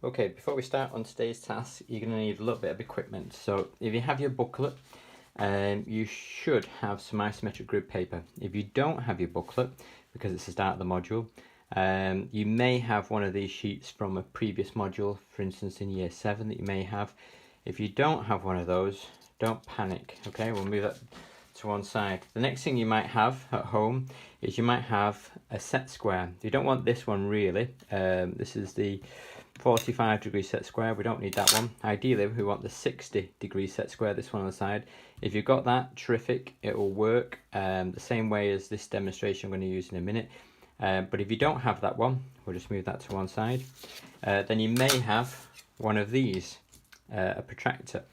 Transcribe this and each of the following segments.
Okay, before we start on today's task, you're going to need a little bit of equipment. So if you have your booklet, you should have some isometric grid paper. If you don't have your booklet, because it's the start of the module, you may have one of these sheets from a previous module, for instance in year 7 that you may have. If you don't have one of those, don't panic, okay? We'll move that to one side. The next thing you might have at home is you might have a Setsquare. You don't want this one really. This is the 45-degree Setsquare. We don't need that one. Ideally we want the 60-degree Setsquare, this one on the side. If you've got that, terrific, it will work the same way as this demonstration I'm going to use in a minute. But if you don't have that one, we'll just move that to one side. Then you may have one of these, a protractor.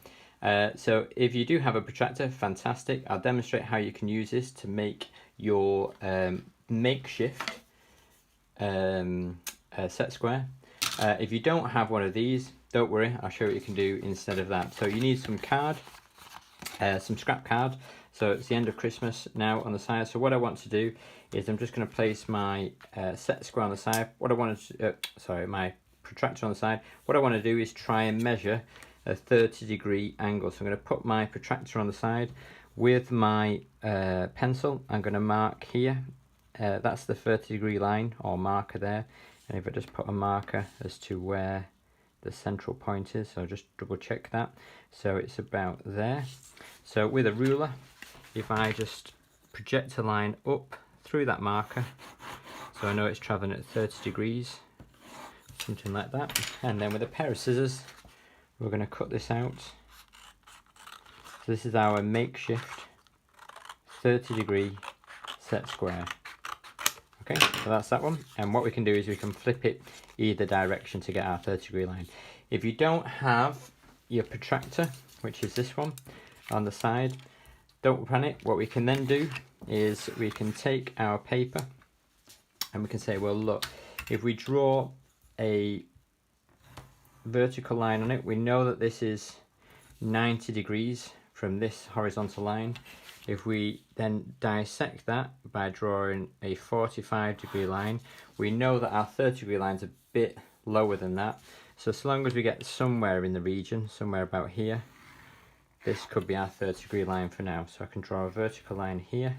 So if you do have a protractor, fantastic. I'll demonstrate how you can use this to make your makeshift Setsquare. If you don't have one of these, don't worry, I'll show you what you can do instead of that. So you need some card, some scrap card. So it's the end of Christmas now on the side. So what I want to do is I'm just going to place my Setsquare on the side. What I want to, my protractor on the side. What I want to do is try and measure a 30-degree angle. So I'm going to put my protractor on the side with my pencil. I'm going to mark here. That's the 30-degree line or marker there. And if I just put a marker as to where the central point is, so I'll just double check that. So it's about there. So with a ruler, if I just project a line up through that marker, so I know it's traveling at 30 degrees, something like that. And then with a pair of scissors, we're going to cut this out. So this is our makeshift 30-degree Setsquare. Okay, so that's that one. And what we can do is we can flip it either direction to get our 30-degree line. If you don't have your protractor, which is this one on the side, don't panic. What we can then do is we can take our paper and we can say, well, look, if we draw a vertical line on it, we know that this is 90 degrees from this horizontal line. If we then dissect that by drawing a 45-degree line, we know that our 30-degree line is a bit lower than that. So long as we get somewhere in the region, somewhere about here, this could be our 30-degree line for now. So I can draw a vertical line here.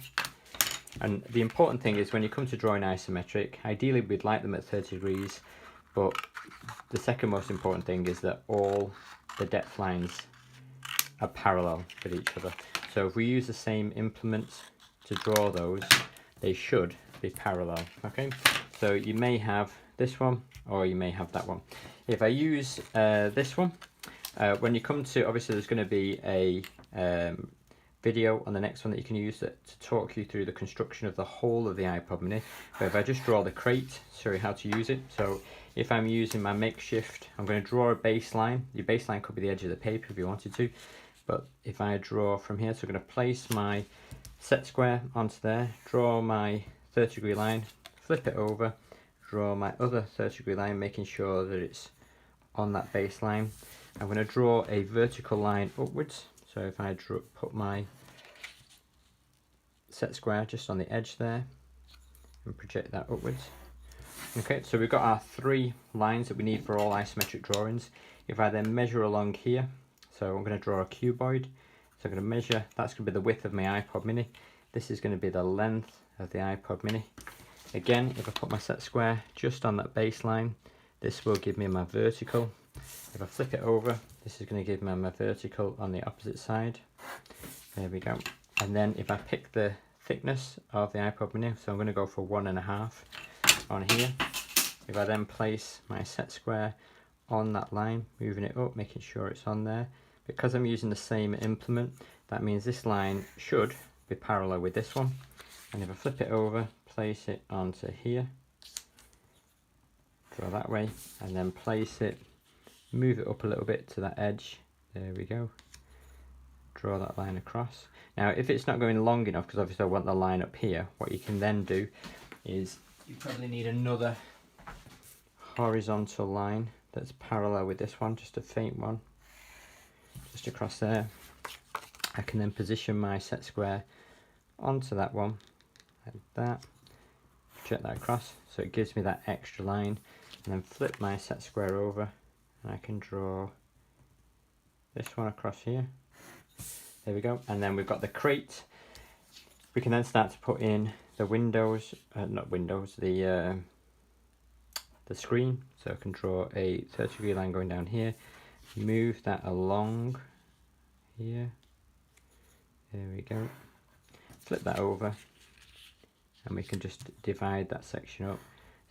And the important thing is when you come to drawing isometric, ideally we'd like them at 30 degrees, but the second most important thing is that all the depth lines are parallel with each other. So if we use the same implements to draw those, they should be parallel, okay? So you may have this one or you may have that one. If I use this one, when you come to, obviously there's going to be a video on the next one that you can use to talk you through the construction of the whole of the iPod mini. But if I just draw the crate, show you how to use it. So if I'm using my makeshift, I'm going to draw a baseline. Your baseline could be the edge of the paper if you wanted to. But if I draw from here, so I'm going to place my Setsquare onto there, draw my 30-degree line, flip it over, draw my other 30-degree line, making sure that it's on that baseline. I'm going to draw a vertical line upwards. So if I put my Setsquare just on the edge there and project that upwards. Okay, so we've got our 3 lines that we need for all isometric drawings. If I then measure along here, so I'm going to draw a cuboid. So I'm going to measure, that's going to be the width of my iPod mini. This is going to be the length of the iPod mini. Again, if I put my Setsquare just on that baseline, this will give me my vertical. If I flip it over, this is going to give me my vertical on the opposite side. There we go. And then if I pick the thickness of the iPod mini, so I'm going to go for 1.5 on here. If I then place my Setsquare on that line, moving it up, making sure it's on there, because I'm using the same implement, that means this line should be parallel with this one. And if I flip it over, place it onto here, draw that way, and then place it, move it up a little bit to that edge, there we go, draw that line across. Now if it's not going long enough, because obviously I want the line up here, what you can then do is you probably need another horizontal line that's parallel with this one, just a faint one, just across there. I can then position my Setsquare onto that one, like that, project that across, so it gives me that extra line, and then flip my Setsquare over, and I can draw this one across here. There we go. And then we've got the crate. We can then start to put in the windows, not windows, the screen. So I can draw a 30-degree line going down here, move that along here. There we go. Flip that over, and we can just divide that section up.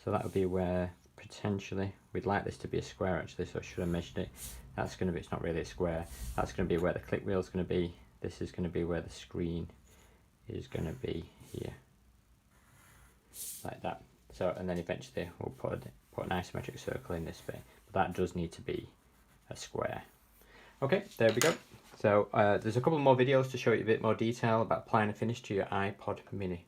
So that would be where potentially we'd like this to be a square actually, so I should have measured it. That's going to be, it's not really a square, that's going to be where the click wheel is going to be. This is going to be where the screen is going to be here, like that. So, and then eventually we'll put an isometric circle in this bit, but that does need to be a square. Okay, there we go. So there's a couple more videos to show you a bit more detail about applying a finish to your iPod mini.